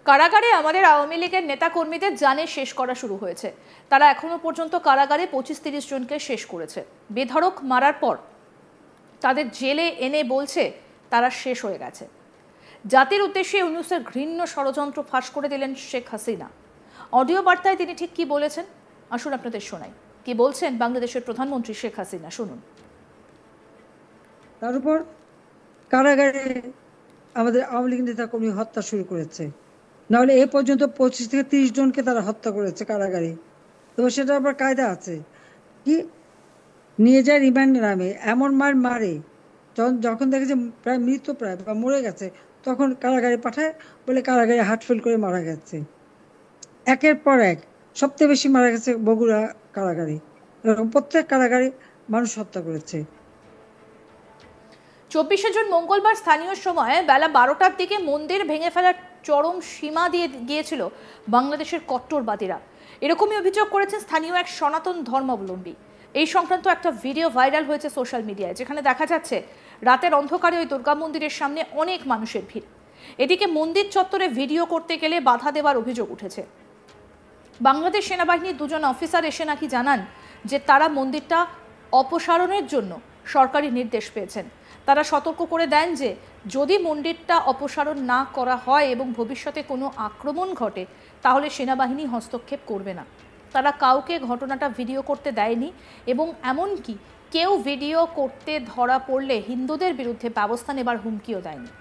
কারাগারে আমাদের আওয়ামী লীগের নেতাকর্মীদের জানে শেষ করা শুরু হয়েছে। তারা এখনো পর্যন্ত কারাগারে 25-30 জনকে শেষ করেছে। বেধড়ক মারার পর তাদের জেলে এনে বলছে তারা শেষ হয়ে গেছে। জাতির উদ্দেশ্যে ইউনূসের ঘৃণ্য ষড়যন্ত্র ফাঁস করে দিলেন শেখ হাসিনা। অডিও বার্তায় তিনি ঠিক কি বলেছেন আসুন আপনাদের শোনাই। কি বলছেন বাংলাদেশের প্রধানমন্ত্রী শেখ হাসিনা, শুনুন। তার উপর কারাগারে আমাদের আওয়ামী লীগ নেতা কর্মী হত্যা শুরু করেছে। নাহলে এ পর্যন্ত 25 থেকে 30 জনকে তারা হত্যা করেছে কারাগারে। তবে সেটা আবার কায়দা আছে, কি নিয়ে যায় রিমান্ডে নামে, এমন মারে যখন দেখে যে প্রায় মৃত প্রায় বা মরে গেছে তখন কারাগারে পাঠায়, বলে কারাগারে হার্ট ফেল করে মারা গেছে। একের পর এক সবচেয়ে বেশি মারা গেছে বগুড়া কারাগারে। এরকম প্রত্যেক কারাগারে মানুষ হত্যা করেছে। 24শে জুন মঙ্গলবার স্থানীয় সময়ে বেলা 12টার দিকে মন্দির ভেঙে ফেলার চরম সীমা দিয়ে গিয়েছিল বাংলাদেশের কট্টরবাদীরা। এরকমই অভিযোগ করেছেন স্থানীয় এক সনাতন ধর্মাবলম্বী। এই সংক্রান্ত একটা ভিডিও ভাইরাল হয়েছে সোশ্যাল মিডিয়ায়, যেখানে দেখা যাচ্ছে রাতের অন্ধকারে ওই দুর্গা মন্দিরের সামনে অনেক মানুষের ভিড়। এদিকে মন্দির চত্বরে ভিডিও করতে গেলে বাধা দেওয়ার অভিযোগ উঠেছে। বাংলাদেশ সেনাবাহিনীর 2 জন অফিসার এসে নাকি জানান যে তারা মন্দিরটা অপসারণের জন্য সরকারি নির্দেশ পেয়েছেন। তারা সতর্ক করে দেন যে যদি মন্দিরটা অপসারণ না করা হয় এবং ভবিষ্যতে কোনো আক্রমণ ঘটে তাহলে সেনাবাহিনী হস্তক্ষেপ করবে না। তারা কাউকে ঘটনাটা ভিডিও করতে দেয়নি এবং এমনকি কেউ ভিডিও করতে ধরা পড়লে হিন্দুদের বিরুদ্ধে ব্যবস্থা নেবার হুমকিও দেয়নি।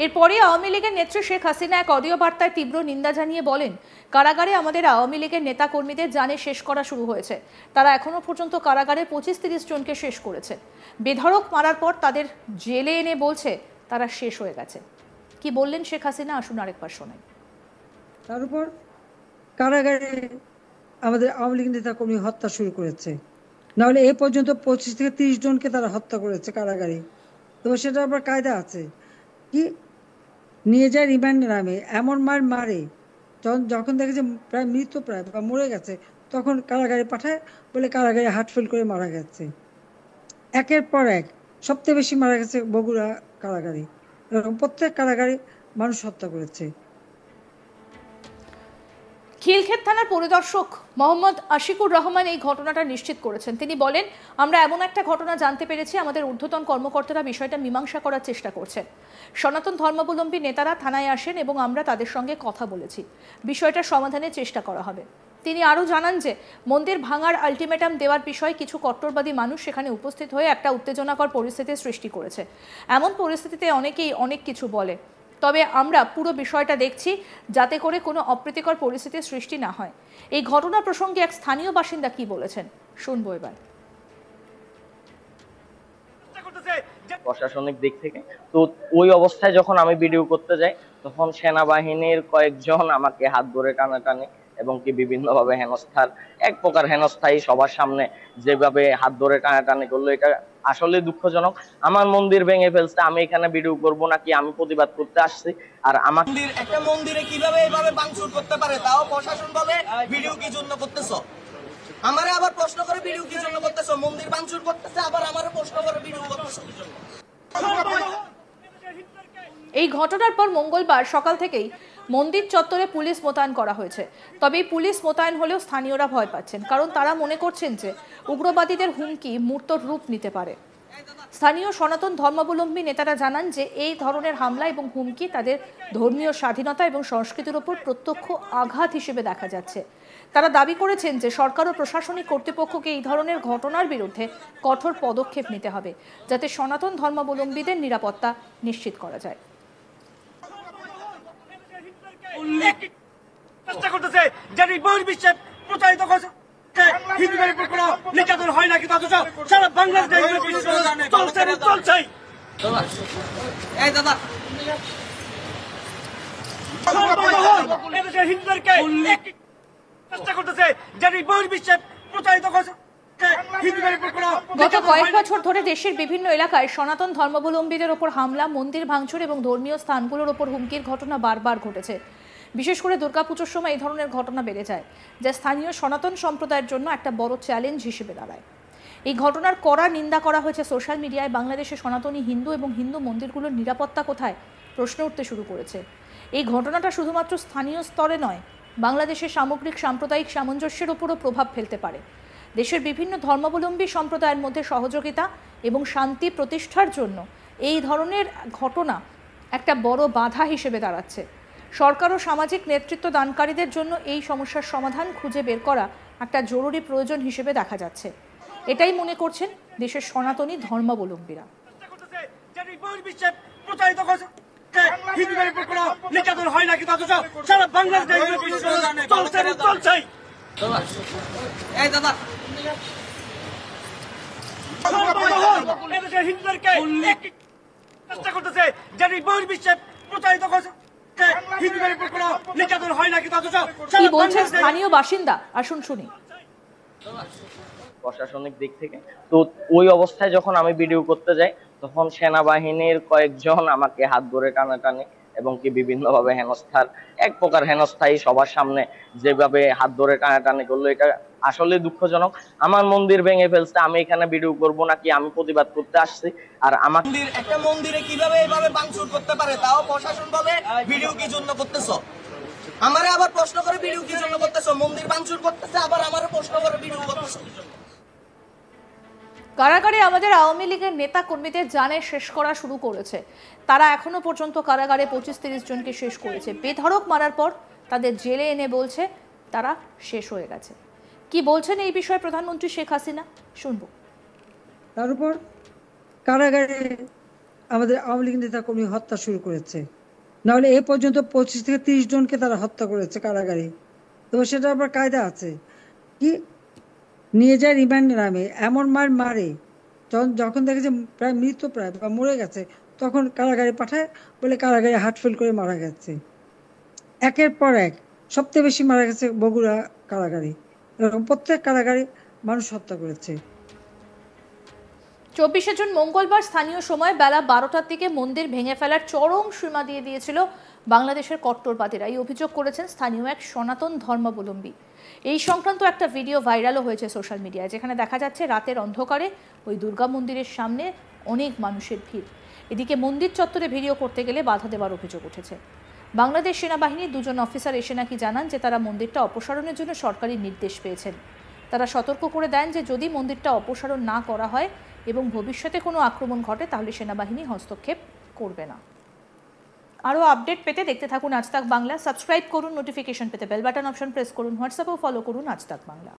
এরপরে আওয়ামী লীগের নেত্রী শেখ হাসিনা এক অডিও বার্তায় তীব্র নিন্দা জানিয়ে বলেন, কারাগারে আমাদের আওয়ামী লীগের নেতাকর্মীদের জানে শেষ করা শুরু হয়েছে। তারা এখনো পর্যন্ত কারাগারে 25-30 জনকে শেষ করেছে। বেধড়ক মারার পর তাদের জেলে এনে বলছে তারা শেষ হয়ে গেছে। কি বললেন শেখ হাসিনা আসুন আরেকবার শোনাই। তার উপর কারাগারে আমাদের আওয়ামী লীগ নেতা কর্মী হত্যা শুরু করেছে। নাহলে এ পর্যন্ত 25 থেকে 30 জনকে তারা হত্যা করেছে কারাগারে। তবে সেটা আবার কায়দা আছে, কি নিয়ে যায় রিমান্ডে নামে, এমন মারে যখন দেখে যে প্রায় মৃত প্রায় বা মরে গেছে তখন কারাগারে পাঠায়, বলে কারাগারে হার্ট ফেল করে মারা গেছে। একের পর এক সবচেয়ে বেশি মারা গেছে বগুড়া কারাগারে। এরকম প্রত্যেক কারাগারে মানুষ হত্যা করেছে। খিলক্ষেত থানার পরিদর্শক মোহাম্মদ আশিকুর রহমান এই ঘটনাটা নিশ্চিত করেছেন। তিনি বলেন, আমরা এমন একটা ঘটনা জানতে পেরেছি, আমাদের ঊর্ধ্বতন কর্মকর্তারা বিষয়টা মীমাংসা করার চেষ্টা করছেন। সনাতন ধর্মাবলম্বী নেতারা থানায় আসেন এবং আমরা তাদের সঙ্গে কথা বলেছি। বিষয়টা সমাধানের চেষ্টা করা হবে। তিনি আরও জানান যে মন্দির ভাঙার আলটিমেটাম দেওয়ার বিষয়ে কিছু কট্টরবাদী মানুষ সেখানে উপস্থিত হয়ে একটা উত্তেজনাকর পরিস্থিতির সৃষ্টি করেছে। এমন পরিস্থিতিতে অনেকেই অনেক কিছু বলে, তবে আমরা পুরো বিষয়টা দেখছি যাতে করে কোনো অপ্রীতিকর পরিস্থিতির সৃষ্টি না হয়। এই ঘটনা প্রসঙ্গে এক স্থানীয় বাসিন্দা কি বলেছেন শুনবো এবার। প্রশাসনিক দিক থেকে তো ওই অবস্থায় যখন আমি ভিডিও করতে যাই তখন সেনাবাহিনীর কয়েকজন আমাকে হাত ধরে টানাটানি এবং কি বিভিন্ন ভাবে হেনস্থার এক প্রকার হেনস্থায়ী সবার সামনে যেভাবে হাত ধরে টানাটানি করলো, এটা আসলে দুঃখজনক। আমার মন্দির ভেঙে ফেলছে, আমি এখানে ভিডিও করব নাকি আমি প্রতিবাদ করতে আসছি? আর আমার একটা মন্দিরে কিভাবে এইভাবে ভাঙচুর করতে পারে, তাও প্রশাসন বলে ভিডিও কি জন্য করতেছো? আমারে আবার প্রশ্ন করে ভিডিও কি জন্য করতেছো? মন্দির ভাঙচুর করতেছে আবার আমারে প্রশ্ন করে ভিডিও করতেছো কি জন্য? এই ঘটনার পর মঙ্গলবার সকাল থেকেই মন্দির চত্বরে পুলিশ মোতায়েন করা হয়েছে। তবে পুলিশ মোতায়েন হলেও স্থানীয়রা ভয় পাচ্ছেন, কারণ তারা মনে করছেন যে উগ্রবাদীদের হুমকি মূর্ত রূপ নিতে পারে। স্থানীয় সনাতন ধর্মাবলম্বী নেতারা জানান যে এই ধরনের হামলা এবং হুমকি তাদের ধর্মীয় স্বাধীনতা এবং সংস্কৃতির উপর প্রত্যক্ষ আঘাত হিসেবে দেখা যাচ্ছে। তারা দাবি করেছেন যে সরকার ও প্রশাসনিক কর্তৃপক্ষকে এই ধরনের ঘটনার বিরুদ্ধে কঠোর পদক্ষেপ নিতে হবে, যাতে সনাতন ধর্মাবলম্বীদের নিরাপত্তা নিশ্চিত করা যায়। চেষ্টা করতেছে যারা বহির্বিশ্বে প্রচারিত করছে হিন্দুদের উপর কোনো নির্যাতন হয় না, কিন্তু অথচ সারা বাংলাদেশে চলছে। এই দাদা হিন্দুদেরকে চেষ্টা করতেছে যারা বহির্বিশ্বে প্রচারিত করছে। গত কয়েক বছর ধরে দেশের বিভিন্ন এলাকায় সনাতন ধর্মাবলম্বীদের ওপর হামলা, মন্দির ভাঙচুর এবং ধর্মীয় স্থানগুলোর ওপর হুমকির ঘটনা বারবার ঘটেছে। বিশেষ করে দুর্গাপুজোর সময় এই ধরনের ঘটনা বেড়ে যায়, যা স্থানীয় সনাতন সম্প্রদায়ের জন্য একটা বড় চ্যালেঞ্জ হিসেবে দাঁড়ায়। এই ঘটনার কড়া নিন্দা করা হয়েছে সোশ্যাল মিডিয়ায়। বাংলাদেশে সনাতনী হিন্দু এবং হিন্দু মন্দিরগুলোর নিরাপত্তা কোথায় প্রশ্ন উঠতে শুরু করেছে। এই ঘটনাটা শুধুমাত্র স্থানীয় স্তরে নয়, বাংলাদেশের সামগ্রিক সাম্প্রদায়িক সামঞ্জস্যের উপরও প্রভাব ফেলতে পারে। দেশের বিভিন্ন ধর্মাবলম্বী সম্প্রদায়ের মধ্যে সহযোগিতা এবং শান্তি প্রতিষ্ঠার জন্য এই ধরনের ঘটনা একটা বড় বাধা হিসেবে দাঁড়াচ্ছে। সরকার ও সামাজিক নেতৃত্ব দানকারীদের জন্য এই সমস্যার সমাধান খুঁজে বের করা একটা জরুরি প্রয়োজন হিসেবে দেখা যাচ্ছে। এটাই মনে করছেন দেশের সনাতনী ধর্মাবলম্বীরা। নির্যাতন হয় নাকি সারা বাংলাদেশ হিন্দুদেরকে চেষ্টা করতেছে যে বহির্বিশ্বে প্রচারিত করছে হিন্দুদের উপর কোনো নির্যাতন হয় নাকি কি বলছেন স্থানীয় বাসিন্দা, আসুন শুনি। প্রশাসনিক দিক থেকে তো ওই অবস্থায় যখন আমি ভিডিও করতে যাই, তখন সেনাবাহিনীর কয়েকজন আমাকে হাত ধরে টানাটানি এবং কি বিভিন্ন ভাবে হেনস্থার, এক প্রকার হেনস্থাই সবার সামনে যেভাবে হাত ধরে টানাটানি করলো, এটা আসলে দুঃখজনক। আমার মন্দির ভেঙে ফেলছে, আমি এখানে ভিডিও করব নাকি আমি প্রতিবাদ করতে আসছি? আর আমার একটা মন্দিরে কিভাবে এইভাবে ভাঙচুর করতে পারে, তাও প্রশাসন বলে ভিডিও কি জন্য করতেছো? আমারে আবার প্রশ্ন করে ভিডিও কি জন্য করতেছো? মন্দির ভাঙচুর করতেছে, আবার আমারও প্রশ্ন করে ভিডিও করতেছো। কারাগারে আমাদের আওয়ামী লীগের নেতা কর্মীদের জানে শেষ করা শুরু করেছে। তারা এখনো পর্যন্ত কারাগারে 25-30 জনকে শেষ করেছে। বেধড়ক মারার পর তাদের জেলে এনে বলছে তারা শেষ হয়ে গেছে। কি বলছেন এই বিষয়ে প্রধানমন্ত্রী শেখ হাসিনা, শুনবো। তার উপর কারাগারে আমাদের আওয়ামী লীগ নেতা কর্মী হত্যা শুরু করেছে। নাহলে এ পর্যন্ত 25-30 জনকে তারা হত্যা করেছে কারাগারে। তো সেটা আবার কায়দা আছে, কি নিয়ে যায় রিমান্ডে নামে, এমন মারে যখন দেখে যে প্রায় মৃত প্রায় বা মরে গেছে, তখন কারাগারে পাঠায়, বলে কারাগারে হার্ট ফেল করে মারা গেছে। একের পর এক সবচেয়ে বেশি মারা গেছে বগুড়া কারাগারে। এরকম প্রত্যেক কারাগারে মানুষ হত্যা করেছে। 24শে জুন মঙ্গলবার স্থানীয় সময় বেলা 12টার দিকে মন্দির ভেঙে ফেলার চরম সীমা দিয়ে দিয়েছিল বাংলাদেশের কট্টরবাদীরা। এই অভিযোগ করেছেন স্থানীয় এক সনাতন ধর্মাবলম্বী। এই সংক্রান্ত একটা ভিডিও ভাইরালও হয়েছে সোশ্যাল মিডিয়ায়, যেখানে দেখা যাচ্ছে রাতের অন্ধকারে ওই দুর্গা মন্দিরের সামনে অনেক মানুষের ভিড়। এদিকে মন্দির চত্বরে ভিডিও করতে গেলে বাধা দেওয়ার অভিযোগ উঠেছে। বাংলাদেশ সেনাবাহিনীর 2 জন অফিসার এসে নাকি জানান যে তারা মন্দিরটা অপসারণের জন্য সরকারি নির্দেশ পেয়েছেন। তারা সতর্ক করে দেন যে যদি মন্দিরটা অপসারণ না করা হয় এবং ভবিষ্যতে কোনো আক্রমণ ঘটে তাহলে সেনাবাহিনী হস্তক্ষেপ করবে না। আরও আপডেট পেতে দেখতে থাকুন আজ তাক বাংলা। সাবস্ক্রাইব করুন, নোটিফিকেশন পেতে বেল বাটন অপশন প্রেস করুন, হোয়াটসঅ্যাপেও ফলো করুন আজ তাক বাংলা।